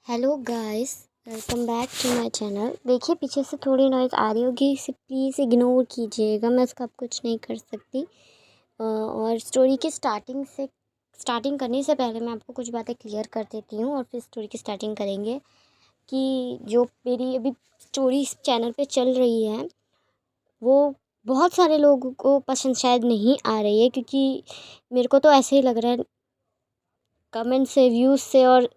Hello guys, welcome back to my channel. देखिए पीछे से थोड़ी नॉइज़ आ रही होगी, इसे प्लीज़ इग्नोर कीजिएगा, मैं इसका कुछ नहीं कर सकती। और स्टोरी की स्टार्टिंग करने से पहले मैं आपको कुछ बातें क्लियर कर देती हूँ और फिर स्टोरी की स्टार्टिंग करेंगे। कि जो मेरी अभी स्टोरी इस चैनल पे चल रही है वो बहुत सारे लोगों को पसंद शायद नहीं आ रही है, क्योंकि मेरे को तो ऐसे ही लग रहा है कमेंट से, व्यूज़ से और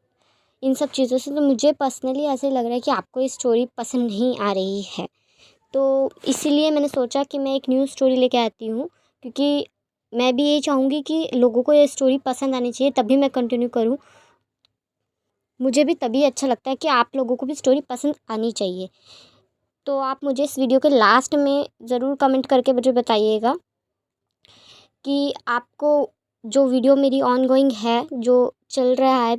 इन सब चीज़ों से। तो मुझे पर्सनली ऐसे लग रहा है कि आपको ये स्टोरी पसंद नहीं आ रही है, तो इसीलिए मैंने सोचा कि मैं एक न्यू स्टोरी लेके आती हूँ, क्योंकि मैं भी यही चाहूँगी कि लोगों को ये स्टोरी पसंद आनी चाहिए, तभी मैं कंटिन्यू करूँ। मुझे भी तभी अच्छा लगता है कि आप लोगों को भी स्टोरी पसंद आनी चाहिए। तो आप मुझे इस वीडियो के लास्ट में ज़रूर कमेंट करके मुझे बताइएगा कि आपको जो वीडियो मेरी ऑन गोइंग है, जो चल रहा है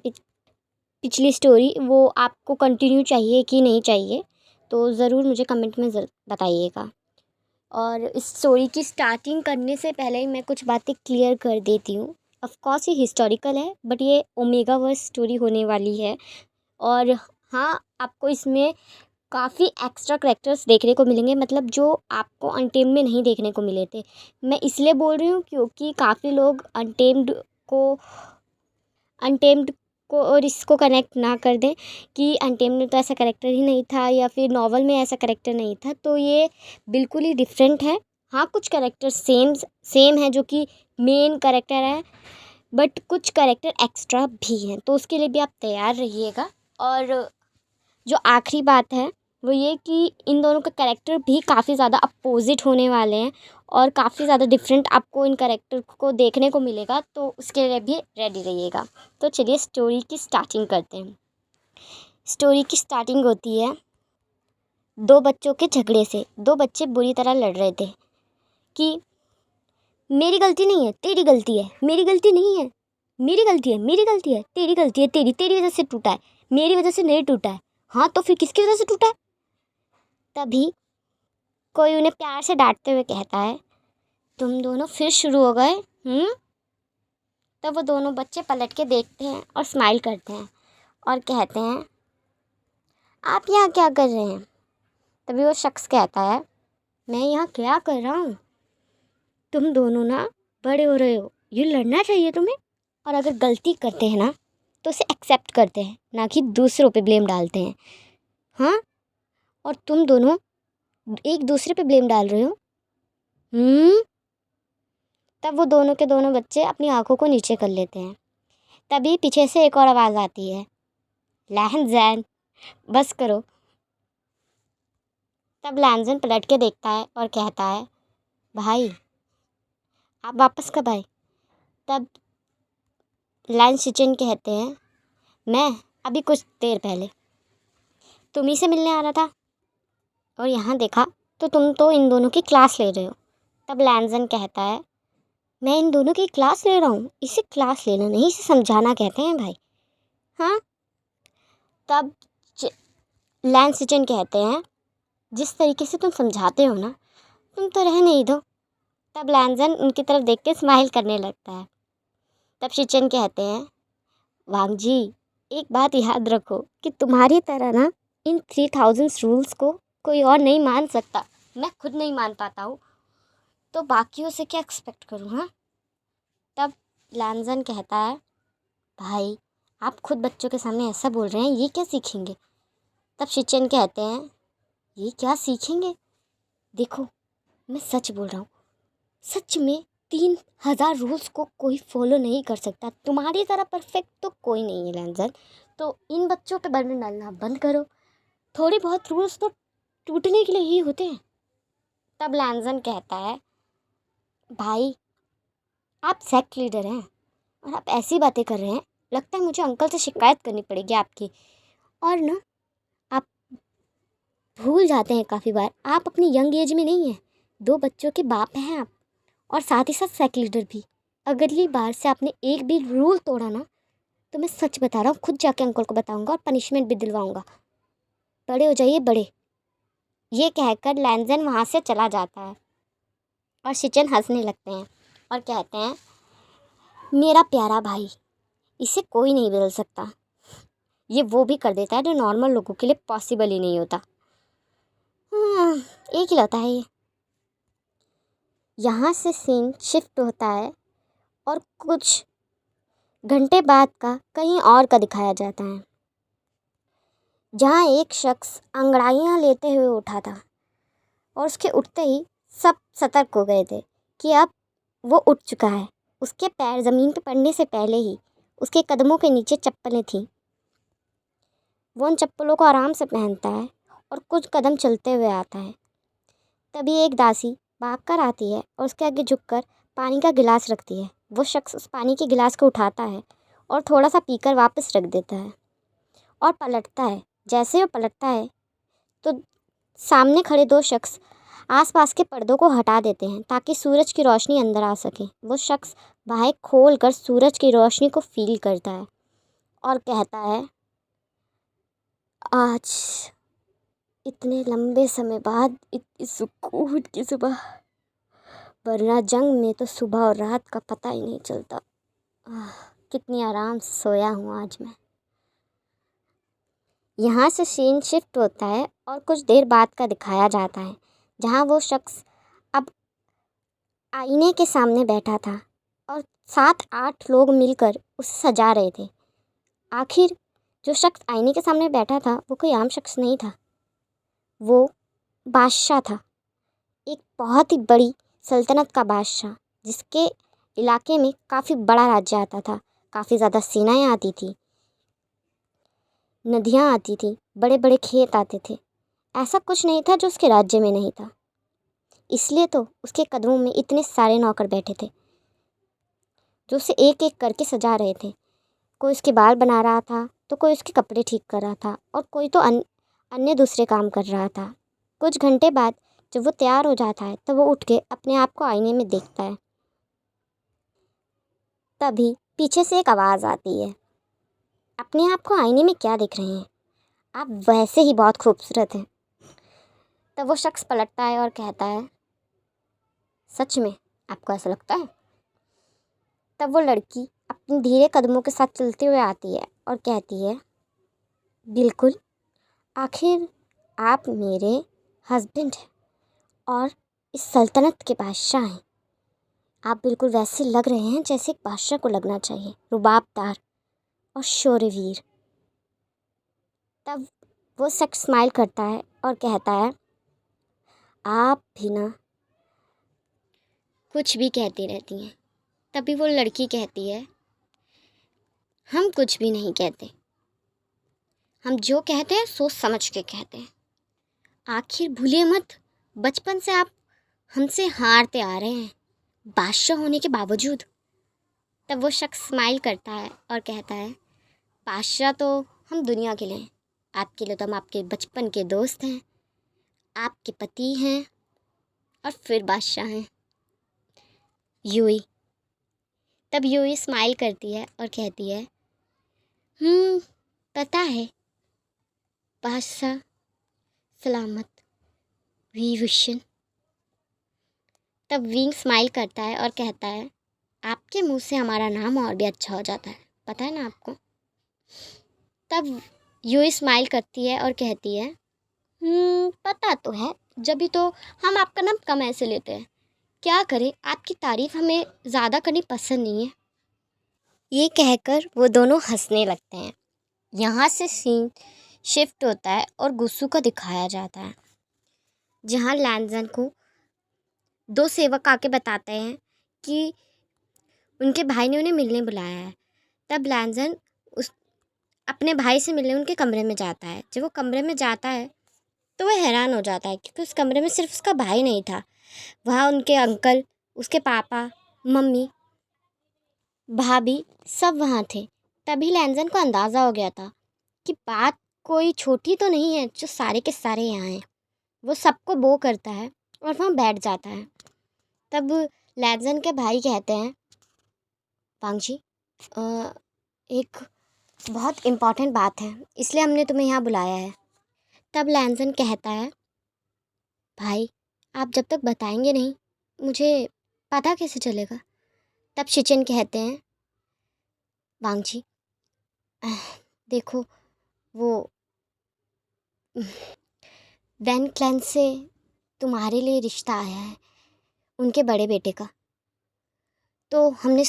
पिछली स्टोरी, वो आपको कंटिन्यू चाहिए कि नहीं चाहिए। तो ज़रूर मुझे कमेंट में बताइएगा। और इस स्टोरी की स्टार्टिंग करने से पहले ही मैं कुछ बातें क्लियर कर देती हूँ। ऑफ कोर्स ये हिस्टोरिकल है, बट ये ओमेगा वर्स स्टोरी होने वाली है। और हाँ, आपको इसमें काफ़ी एक्स्ट्रा करैक्टर्स देखने को मिलेंगे, मतलब जो आपको अनटेम्ड में नहीं देखने को मिले थे। मैं इसलिए बोल रही हूँ क्योंकि काफ़ी लोग अनटेम्ड को और इसको कनेक्ट ना कर दें कि अनटेम्ड में तो ऐसा करेक्टर ही नहीं था, या फिर नॉवल में ऐसा करेक्टर नहीं था। तो ये बिल्कुल ही डिफरेंट है। हाँ, कुछ करेक्टर सेम है जो कि मेन करेक्टर है, बट कुछ करेक्टर एक्स्ट्रा भी हैं, तो उसके लिए भी आप तैयार रहिएगा। और जो आखिरी बात है वो ये कि इन दोनों का कैरेक्टर भी काफ़ी ज़्यादा अपोजिट होने वाले हैं और काफ़ी ज़्यादा डिफरेंट आपको इन कैरेक्टर को देखने को मिलेगा, तो उसके लिए भी रेडी रहिएगा। तो चलिए स्टोरी की स्टार्टिंग करते हैं। स्टोरी की स्टार्टिंग होती है दो बच्चों के झगड़े से। दो बच्चे बुरी तरह लड़ रहे थे कि मेरी गलती नहीं है, तेरी गलती है, मेरी गलती नहीं है, मेरी गलती है, मेरी गलती है, तेरी गलती है, तेरी तेरी वजह से टूटा है, मेरी वजह से नहीं टूटा है। हाँ, तो फिर किसकी वजह से टूटा है? तभी कोई उन्हें प्यार से डांटते हुए कहता है, तुम दोनों फिर शुरू हो गए? तब वो दोनों बच्चे पलट के देखते हैं और स्माइल करते हैं और कहते हैं, आप यहाँ क्या कर रहे हैं? तभी वो शख्स कहता है, मैं यहाँ क्या कर रहा हूँ? तुम दोनों ना बड़े हो रहे हो, ये लड़ना चाहिए तुम्हें। और अगर गलती करते हैं ना तो उसे एक्सेप्ट करते हैं, ना कि दूसरों पे ब्लेम डालते हैं। हाँ, और तुम दोनों एक दूसरे पे ब्लेम डाल रहे हो। तब वो दोनों के दोनों बच्चे अपनी आंखों को नीचे कर लेते हैं। तभी पीछे से एक और आवाज़ आती है, लहन बस करो। तब लैंजन पलट के देखता है और कहता है, भाई आप वापस कब आए? तब लैन सिचन कहते हैं, मैं अभी कुछ देर पहले तुम्ही से मिलने आ रहा था और यहाँ देखा तो तुम तो इन दोनों की क्लास ले रहे हो। तब लैंजन कहता है, मैं इन दोनों की क्लास ले रहा हूँ? इसे क्लास लेना नहीं, इसे समझाना कहते हैं भाई। हाँ। तब लैन सिचन कहते हैं, जिस तरीके से तुम समझाते हो ना, तुम तो रहने ही दो। तब लैंजन उनकी तरफ देख के स्माइल करने लगता है। तब शिचन कहते हैं, वांग जी, एक बात याद रखो कि तुम्हारी तरह ना इन 3000 रूल्स को कोई और नहीं मान सकता। मैं खुद नहीं मान पाता हूँ, तो बाकियों से क्या एक्सपेक्ट करूँ? हाँ। तब लैंजन कहता है, भाई आप खुद बच्चों के सामने ऐसा बोल रहे हैं, ये क्या सीखेंगे? तब शिचन कहते हैं, ये क्या सीखेंगे? देखो, मैं सच बोल रहा हूँ, सच में 3000 रूल्स को कोई फॉलो नहीं कर सकता। तुम्हारी तरह परफेक्ट तो कोई नहीं है लैंजन, तो इन बच्चों पे बर्डन डालना बंद करो। थोड़ी बहुत रूल्स तो टूटने के लिए ही होते हैं। तब लैंजन कहता है, भाई आप सेक्ट लीडर हैं और आप ऐसी बातें कर रहे हैं, लगता है मुझे अंकल से शिकायत करनी पड़ेगी आपकी। और ना, आप भूल जाते हैं काफ़ी बार, आप अपनी यंग एज में नहीं हैं, दो बच्चों के बाप हैं आप, और साथ ही साथ सेक्ट लीडर भी। अगली बार से आपने एक भी रूल तोड़ा ना, तो मैं सच बता रहा हूँ, खुद जाके अंकल को बताऊंगा और पनिशमेंट भी दिलवाऊंगा। बड़े हो जाइए बड़े। ये कहकर लैंजन वहाँ से चला जाता है और शिचन हंसने लगते हैं और कहते हैं, मेरा प्यारा भाई, इसे कोई नहीं बदल सकता। ये वो भी कर देता है जो नॉर्मल लोगों के लिए पॉसिबल ही नहीं होता। एक ही लौता है ये। यहाँ से सीन शिफ्ट होता है और कुछ घंटे बाद का कहीं और का दिखाया जाता है, जहाँ एक शख्स अंगड़ाइयाँ लेते हुए उठा था और उसके उठते ही सब सतर्क हो गए थे कि अब वो उठ चुका है। उसके पैर ज़मीन पर पड़ने से पहले ही उसके कदमों के नीचे चप्पलें थीं। वो उन चप्पलों को आराम से पहनता है और कुछ कदम चलते हुए आता है। तभी एक दासी भागकर आती है और उसके आगे झुककर पानी का गिलास रखती है। वो शख्स उस पानी के गिलास को उठाता है और थोड़ा सा पीकर वापस रख देता है और पलटता है। जैसे ही वो पलटता है तो सामने खड़े दो शख्स आसपास के पर्दों को हटा देते हैं ताकि सूरज की रोशनी अंदर आ सके। वो शख्स बाहें खोल कर सूरज की रोशनी को फील करता है और कहता है, आज इतने लंबे समय बाद इतनी सुकून की सुबह, वरना जंग में तो सुबह और रात का पता ही नहीं चलता। कितनी आराम से सोया हूँ आज मैं। यहाँ से सीन शिफ्ट होता है और कुछ देर बाद का दिखाया जाता है, जहाँ वो शख्स अब आईने के सामने बैठा था और 7-8 लोग मिलकर उसे सजा रहे थे। आखिर जो शख्स आईने के सामने बैठा था वो कोई आम शख्स नहीं था, वो बादशाह था। एक बहुत ही बड़ी सल्तनत का बादशाह, जिसके इलाके में काफ़ी बड़ा राज्य आता था, काफ़ी ज़्यादा सेनाएं आती थी, नदियाँ आती थी, बड़े बड़े खेत आते थे। ऐसा कुछ नहीं था जो उसके राज्य में नहीं था। इसलिए तो उसके कदमों में इतने सारे नौकर बैठे थे जो उसे एक एक करके सजा रहे थे। कोई उसके बाल बना रहा था तो कोई उसके कपड़े ठीक कर रहा था और कोई तो अन्य दूसरे काम कर रहा था। कुछ घंटे बाद जब वो तैयार हो जाता है तब वो उठ के अपने आप को आईने में देखता है। तभी पीछे से एक आवाज़ आती है, अपने आप को आईने में क्या देख रहे हैं, आप वैसे ही बहुत खूबसूरत हैं। तब वो शख्स पलटता है और कहता है, सच में आपको ऐसा लगता है? तब वो लड़की अपने धीरे कदमों के साथ चलते हुए आती है और कहती है, बिल्कुल, आखिर आप मेरे हस्बैंड हैं और इस सल्तनत के बादशाह हैं। आप बिल्कुल वैसे लग रहे हैं जैसे एक बादशाह को लगना चाहिए, रुबाबदार और शौर्यवीर। तब वो शख्स स्माइल करता है और कहता है, आप भी ना कुछ भी कहती रहती हैं। तभी वो लड़की कहती है, हम कुछ भी नहीं कहते, हम जो कहते हैं सोच समझ के कहते हैं। आखिर भूलिए मत, बचपन से आप हमसे हारते आ रहे हैं, बादशाह होने के बावजूद। तब वो शख्स स्माइल करता है और कहता है, बादशाह तो हम दुनिया के लिए हैं, आपके लिए तो हम आपके बचपन के दोस्त हैं, आपके पति हैं और फिर बादशाह हैं। यूई। तब यूई स्माइल करती है और कहती है, पता है बादशाह सलामत, विभूषण। तब विंग स्माइल करता है और कहता है, आपके मुंह से हमारा नाम और भी अच्छा हो जाता है, पता है ना आपको। तब यूई स्माइल करती है और कहती है, पता तो है, जब भी तो हम आपका नाम कम ऐसे लेते हैं, क्या करें, आपकी तारीफ़ हमें ज़्यादा करनी पसंद नहीं है। ये कहकर वो दोनों हंसने लगते हैं। यहाँ से सीन शिफ्ट होता है और गुस्सू को दिखाया जाता है, जहाँ लैंजन को दो सेवक आके बताते हैं कि उनके भाई ने उन्हें मिलने बुलाया है। तब लैंजन उस अपने भाई से मिलने उनके कमरे में जाता है। जब वो कमरे में जाता है तो वह हैरान हो जाता है, क्योंकि उस कमरे में सिर्फ उसका भाई नहीं था, वहाँ उनके अंकल, उसके पापा, मम्मी, भाभी सब वहाँ थे। तभी लैंजन को अंदाज़ा हो गया था कि बात कोई छोटी तो नहीं है जो सारे के सारे यहाँ हैं। वो सबको बो करता है और वहाँ बैठ जाता है। तब लैंजन के भाई कहते हैं, पांगजी, एक बहुत इम्पॉर्टेंट बात है, इसलिए हमने तुम्हें यहाँ बुलाया है। तब लैंजन कहता है, भाई आप जब तक बताएंगे नहीं मुझे पता कैसे चलेगा। तब शिचिन कहते हैं, वांगजी देखो, वो वैन क्लैन से तुम्हारे लिए रिश्ता आया है, उनके बड़े बेटे का। तो हमने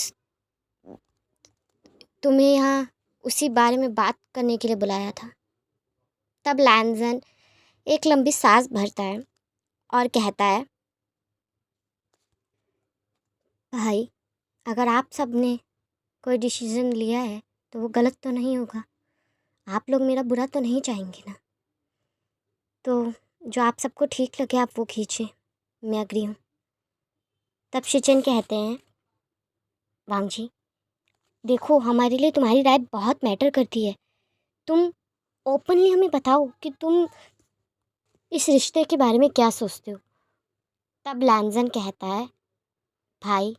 तुम्हें यहाँ उसी बारे में बात करने के लिए बुलाया था। तब लैंजन एक लंबी सांस भरता है और कहता है, भाई अगर आप सब ने कोई डिसीज़न लिया है तो वो गलत तो नहीं होगा। आप लोग मेरा बुरा तो नहीं चाहेंगे ना। तो जो आप सबको ठीक लगे आप वो खींचें, मैं एग्री हूँ। तब शिचिन कहते हैं, वांगजी देखो हमारे लिए तुम्हारी राय बहुत मैटर करती है। तुम ओपनली हमें बताओ कि तुम इस रिश्ते के बारे में क्या सोचते हो। तब लैंजन कहता है, भाई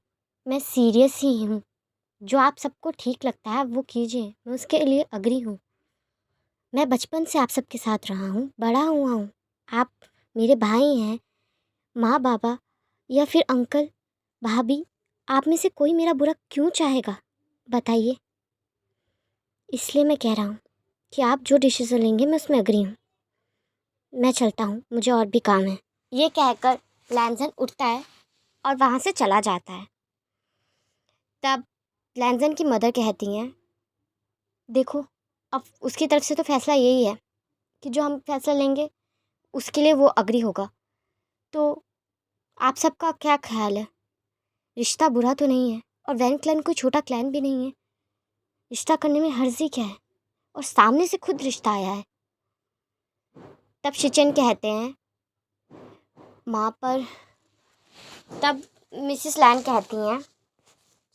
मैं सीरियस ही हूँ। जो आप सबको ठीक लगता है वो कीजिए, मैं उसके लिए अग्री हूँ। मैं बचपन से आप सबके साथ रहा हूँ, बड़ा हुआ हूँ। आप मेरे भाई हैं। माँ बाबा या फिर अंकल भाभी, आप में से कोई मेरा बुरा क्यों चाहेगा बताइए। इसलिए मैं कह रहा हूँ कि आप जो डिसीज़न लेंगे मैं उसमें अग्री हूँ। मैं चलता हूँ, मुझे और भी काम है। ये कहकर लैंजन उठता है और वहाँ से चला जाता है। तब लैंजन की मदर कहती हैं, देखो अब उसकी तरफ से तो फैसला यही है कि जो हम फैसला लेंगे उसके लिए वो अग्री होगा। तो आप सबका क्या ख्याल है? रिश्ता बुरा तो नहीं है और वैन क्लैन कोई छोटा क्लैन भी नहीं है। रिश्ता करने में हर्जी क्या है? और सामने से खुद रिश्ता आया है। तब शिचन कहते हैं, माँ पर। तब मिसेस लैन कहती हैं,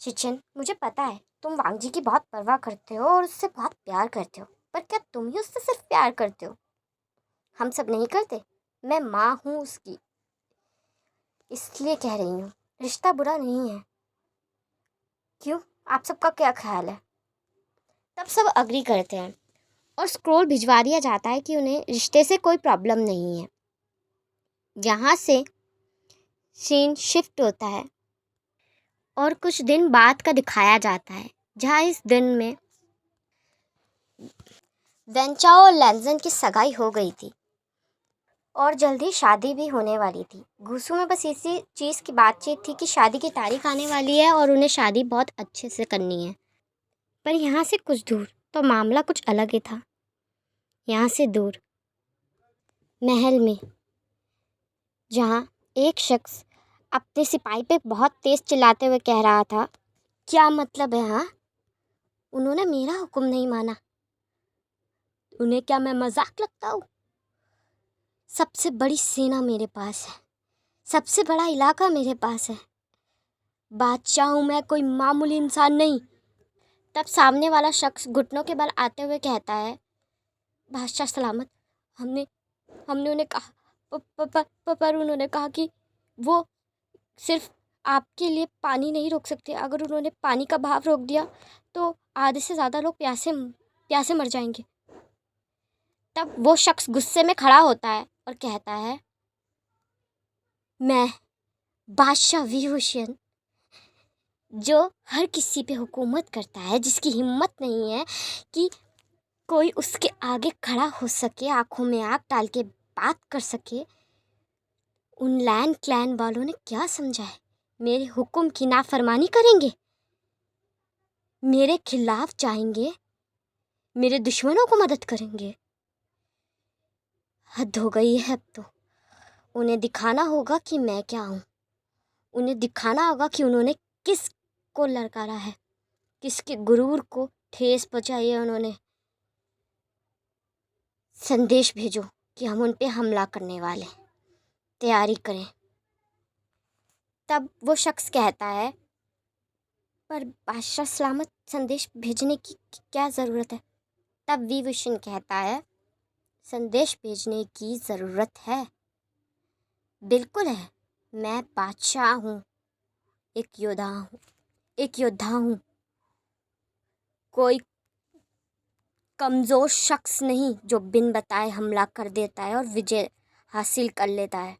शिचन मुझे पता है तुम वांगजी की बहुत परवाह करते हो और उससे बहुत प्यार करते हो, पर क्या तुम ही उससे सिर्फ प्यार करते हो? हम सब नहीं करते। मैं माँ हूँ उसकी, इसलिए कह रही हूँ रिश्ता बुरा नहीं है। क्यों, आप सबका क्या ख्याल है? तब सब अग्री करते हैं और स्क्रोल भिजवा दिया जाता है कि उन्हें रिश्ते से कोई प्रॉब्लम नहीं है। यहाँ से सीन शिफ्ट होता है और कुछ दिन बाद का दिखाया जाता है, जहाँ इस दिन में वेंचाओ और लैंजन की सगाई हो गई थी और जल्दी शादी भी होने वाली थी। घूसू में बस इसी चीज़ की बातचीत थी कि शादी की तारीख आने वाली है और उन्हें शादी बहुत अच्छे से करनी है। पर यहाँ से कुछ दूर तो मामला कुछ अलग ही था। यहाँ से दूर महल में, जहाँ एक शख्स अपने सिपाही पे बहुत तेज़ चिल्लाते हुए कह रहा था, क्या मतलब है? हाँ, उन्होंने मेरा हुक्म नहीं माना। उन्हें क्या मैं मजाक लगता हूँ? सबसे बड़ी सेना मेरे पास है, सबसे बड़ा इलाका मेरे पास है। बादशाह हूँ मैं, कोई मामूली इंसान नहीं। तब सामने वाला शख्स घुटनों के बल आते हुए कहता है, बादशाह सलामत। हमने हमने उन्हें कहा, पर उन्होंने कहा कि वो सिर्फ आपके लिए पानी नहीं रोक सकते। अगर उन्होंने पानी का बहाव रोक दिया तो आधे से ज़्यादा लोग प्यासे प्यासे मर जाएंगे। तब वो शख्स गुस्से में खड़ा होता है और कहता है, मैं बादशाह विभूषण, जो हर किसी पे हुकूमत करता है, जिसकी हिम्मत नहीं है कि कोई उसके आगे खड़ा हो सके, आंखों में आग डाल के बात कर सके। उन लैन क्लैन वालों ने क्या समझा है? मेरे हुक्म की नाफरमानी करेंगे, मेरे खिलाफ जाएंगे, मेरे दुश्मनों को मदद करेंगे। हद हो गई है अब तो। उन्हें दिखाना होगा कि मैं क्या हूँ। उन्हें दिखाना होगा कि उन्होंने किस को ललकारा है, किसके गुरूर को ठेस पहुंचाई है उन्होंने। संदेश भेजो कि हम उन पे हमला करने वाले, तैयारी करें। तब वो शख्स कहता है, पर बादशाह सलामत, संदेश भेजने की क्या ज़रूरत है? तब विभूषण कहता है, संदेश भेजने की ज़रूरत है, बिल्कुल है। मैं बादशाह हूँ, एक योद्धा हूँ, कोई कमज़ोर शख्स नहीं जो बिन बताए हमला कर देता है और विजय हासिल कर लेता है।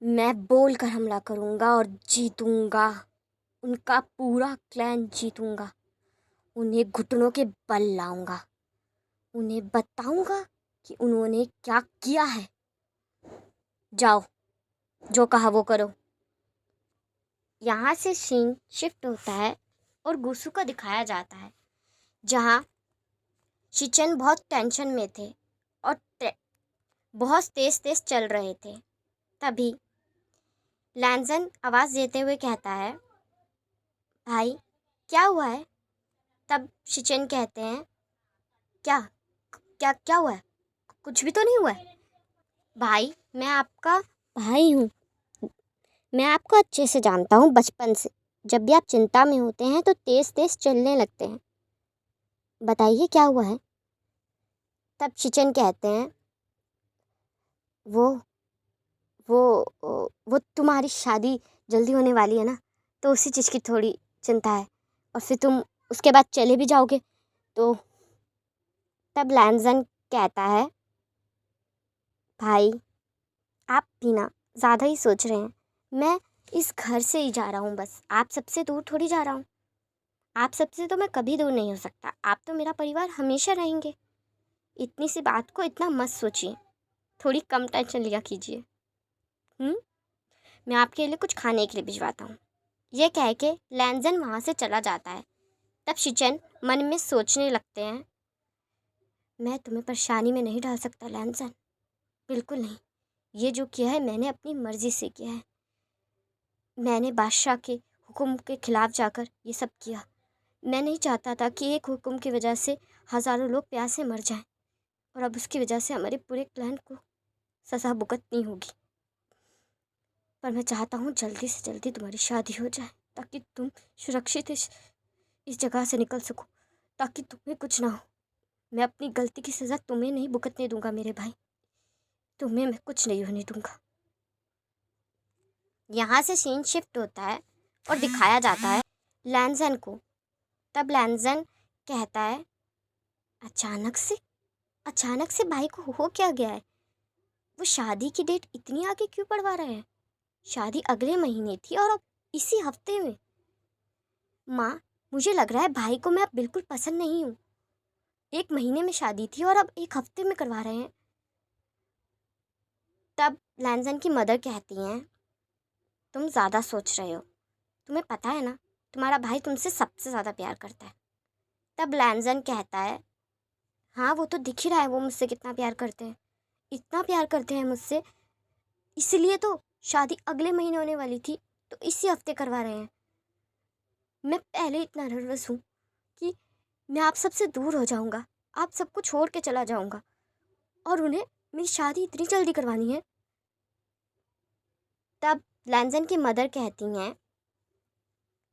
मैं बोल कर हमला करूँगा और जीतूँगा, उनका पूरा क्लैन जीतूँगा, उन्हें घुटनों के बल लाऊंगा। उन्हें बताऊंगा कि उन्होंने क्या किया है। जाओ, जो कहा वो करो। यहाँ से सीन शिफ्ट होता है और गुसु का दिखाया जाता है, जहाँ शिचन बहुत टेंशन में थे और बहुत तेज तेज चल रहे थे। तभी लैंजन आवाज़ देते हुए कहता है, भाई क्या हुआ है? तब शिचन कहते हैं, क्या क्या क्या हुआ है? कुछ भी तो नहीं हुआ है। भाई, मैं आपका भाई हूँ, मैं आपको अच्छे से जानता हूँ बचपन से। जब भी आप चिंता में होते हैं तो तेज तेज चलने लगते हैं। बताइए क्या हुआ है? तब शिचन कहते हैं, वो वो वो तुम्हारी शादी जल्दी होने वाली है ना, तो उसी चीज़ की थोड़ी चिंता है। और फिर तुम उसके बाद चले भी जाओगे तो। तब लैंजन कहता है, भाई आप भी ना ज़्यादा ही सोच रहे हैं। मैं इस घर से ही जा रहा हूँ, बस आप सबसे दूर थोड़ी जा रहा हूँ। आप सबसे तो मैं कभी दूर नहीं हो सकता। आप तो मेरा परिवार हमेशा रहेंगे। इतनी सी बात को इतना मत सोचिए, थोड़ी कम टेंशन लिया कीजिए। मैं आपके लिए कुछ खाने के लिए भिजवाता हूँ। ये कह के लैंजन वहाँ से चला जाता है। तब शिचन मन में सोचने लगते हैं, मैं तुम्हें परेशानी में नहीं डाल सकता लैंजन, बिल्कुल नहीं। ये जो किया है मैंने अपनी मर्ज़ी से किया है। मैंने बादशाह के हुक्म के खिलाफ जाकर ये सब किया। मैं नहीं चाहता था कि एक हुक्म की वजह से हज़ारों लोग प्यास से मर जाएं, और अब उसकी वजह से हमारे पूरे प्लान को सज़ा भुगतनी होगी। पर मैं चाहता हूँ जल्दी से जल्दी तुम्हारी शादी हो जाए, ताकि तुम सुरक्षित इस जगह से निकल सको, ताकि तुम्हें कुछ ना हो। मैं अपनी गलती की सज़ा तुम्हें नहीं भुगतने दूंगा मेरे भाई, तुम्हें मैं कुछ नहीं होने दूंगा। यहाँ से सीन शिफ्ट होता है और दिखाया जाता है लैंजन को। तब लैंजन कहता है, अचानक से भाई को हो क्या गया है? वो शादी की डेट इतनी आगे क्यों बढ़वा रहे हैं? शादी अगले महीने थी और अब इसी हफ्ते में। माँ, मुझे लग रहा है भाई को मैं अब बिल्कुल पसंद नहीं हूँ। 1 महीने में शादी थी और अब 1 हफ्ते में करवा रहे हैं। तब लैंजन की मदर कहती हैं, तुम ज़्यादा सोच रहे हो। तुम्हें पता है ना, तुम्हारा भाई तुमसे सबसे ज़्यादा प्यार करता है। तब लैंजन कहता है, हाँ वो तो दिख ही रहा है वो मुझसे कितना प्यार करते हैं। इतना प्यार करते हैं मुझसे, इसलिए तो शादी अगले महीने होने वाली थी, तो इसी हफ्ते करवा रहे हैं। मैं पहले इतना नर्वस हूँ कि मैं आप सबसे दूर हो जाऊँगा, आप सबको छोड़ के चला जाऊँगा, और उन्हें मेरी शादी इतनी जल्दी करवानी है। तब लैंजन की मदर कहती हैं,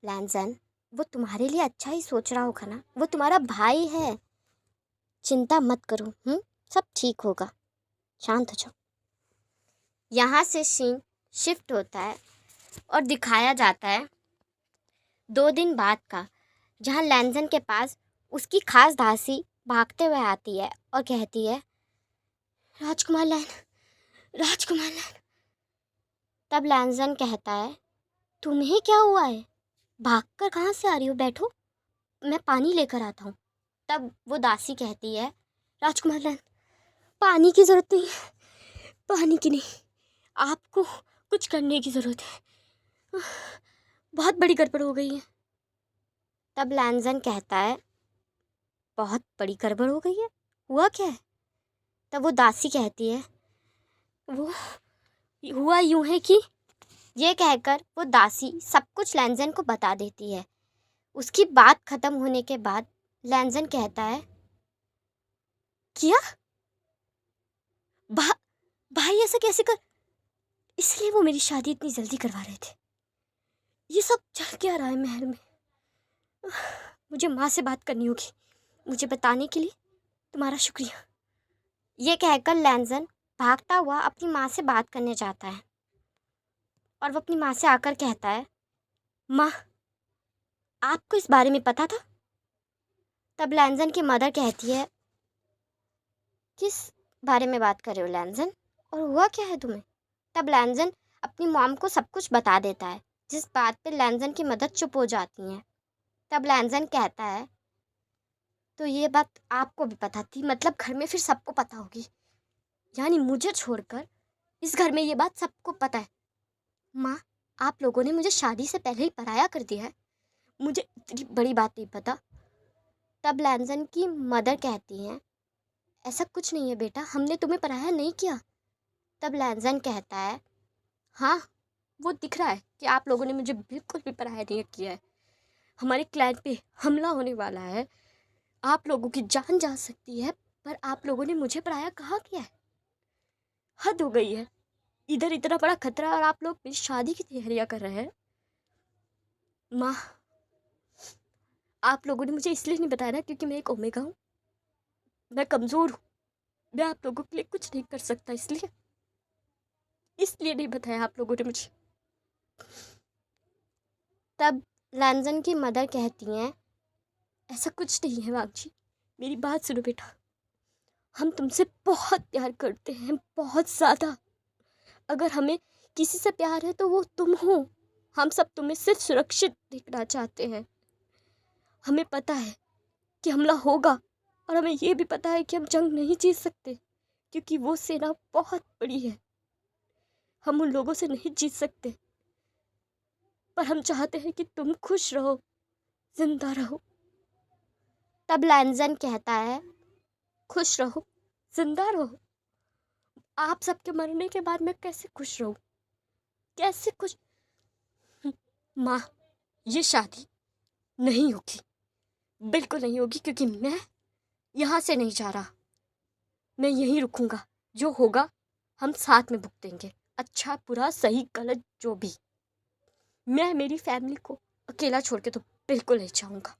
लैंजन वो तुम्हारे लिए अच्छा ही सोच रहा होगा ना, वो तुम्हारा भाई है, चिंता मत करो। सब ठीक होगा, शांत हो जाओ। यहाँ से सीन शिफ्ट होता है और दिखाया जाता है 2 दिन बाद का, जहाँ लैंजन के पास उसकी खास दासी भागते हुए आती है और कहती है, राजकुमार लैन, राजकुमार लैन। तब लैंजन कहता है, तुम्हें क्या हुआ है? भागकर कहाँ से आ रही हो? बैठो, मैं पानी लेकर आता हूँ। तब वो दासी कहती है, राजकुमार लैन, पानी की ज़रूरत नहीं है, पानी की नहीं, आपको कुछ करने की ज़रूरत है, बहुत बड़ी गड़बड़ हो गई है। तब लैंजन कहता है, बहुत बड़ी गड़बड़ हो गई है, हुआ क्या है? तब वो दासी कहती है, वो हुआ यूं है कि, ये कहकर वो दासी सब कुछ लैंजन को बता देती है। उसकी बात ख़त्म होने के बाद लैंजन कहता है, किया भा, भाई ऐसा कैसे कर, इसलिए वो मेरी शादी इतनी जल्दी करवा रहे थे। ये सब चल क्या रहा है महल में? मुझे माँ से बात करनी होगी। मुझे बताने के लिए तुम्हारा शुक्रिया। ये कहकर लैंजन भागता हुआ अपनी माँ से बात करने जाता है, और वो अपनी माँ से आकर कहता है, माँ आपको इस बारे में पता था? तब लैंजन की मदर कहती है, किस बारे में बात कर रहे हो लैंजन, और हुआ क्या है तुम्हें? तब लैंजन अपनी मॉम को सब कुछ बता देता है, जिस बात पे लैंजन की मदर चुप हो जाती हैं। तब लैंजन कहता है, तो ये बात आपको भी पता थी, मतलब घर में फिर सबको पता होगी, यानी मुझे छोड़कर इस घर में ये बात सबको पता है। माँ, आप लोगों ने मुझे शादी से पहले ही पराया कर दिया है, मुझे इतनी बड़ी बात नहीं पता। तब लैंजन की मदर कहती हैं, ऐसा कुछ नहीं है बेटा, हमने तुम्हें पराया नहीं किया। तब लैंजन कहता है, हाँ, वो दिख रहा है कि आप लोगों ने मुझे बिल्कुल भी पराया नहीं किया है। हमारे क्लैन पे हमला होने वाला है, आप लोगों की जान जा सकती है, पर आप लोगों ने मुझे पराया कहाँ किया है? हद हो गई है। इधर इतना बड़ा खतरा और आप लोग मेरी शादी की तैयारियां कर रहे हैं। माँ, आप लोगों ने मुझे इसलिए नहीं बताया ना क्योंकि मैं एक ओमेगा हूँ, मैं कमज़ोर हूँ, मैं आप लोगों के लिए कुछ नहीं कर सकता, इसलिए इसलिए नहीं बताया आप लोगों ने मुझे। तब लैंजन की मदर कहती हैं, ऐसा कुछ नहीं है वांगजी, मेरी बात सुनो बेटा, हम तुमसे बहुत प्यार करते हैं, बहुत ज़्यादा। अगर हमें किसी से प्यार है तो वो तुम हो। हम सब तुम्हें सिर्फ सुरक्षित देखना चाहते हैं। हमें पता है कि हमला होगा और हमें ये भी पता है कि हम जंग नहीं जीत सकते क्योंकि वो सेना बहुत बड़ी है, हम उन लोगों से नहीं जीत सकते। पर हम चाहते हैं कि तुम खुश रहो, जिंदा रहो। तब लैंजन कहता है, खुश रहो, जिंदा रहो? आप सबके मरने के बाद मैं कैसे खुश रहूं? कैसे खुश? माँ, ये शादी नहीं होगी, बिल्कुल नहीं होगी, क्योंकि मैं यहाँ से नहीं जा रहा, मैं यहीं रुकूंगा। जो होगा हम साथ में भुगतेंगे, अच्छा बुरा सही गलत जो भी। मैं मेरी फैमिली को अकेला छोड़ के तो बिल्कुल नहीं जाऊंगा।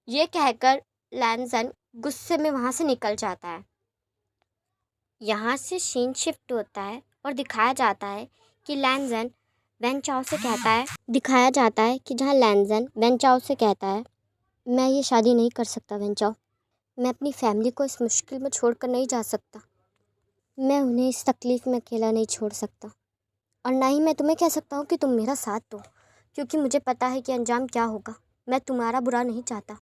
ये कहकर लैंजन गुस्से में वहाँ से निकल जाता है। यहाँ से सीन शिफ्ट होता है और दिखाया जाता है कि लैंजन वेन चाओ से कहता है, दिखाया जाता है कि जहाँ लैंजन वेन चाओ से कहता है, मैं ये शादी नहीं कर सकता वेन चाओ, मैं अपनी फैमिली को इस मुश्किल में छोड़कर नहीं जा सकता, मैं उन्हें इस तकलीफ़ में अकेला नहीं छोड़ सकता, और ना ही मैं तुम्हें कह सकता हूँ कि तुम मेरा साथ दो, क्योंकि मुझे पता है कि अंजाम क्या होगा। मैं तुम्हारा बुरा नहीं चाहता,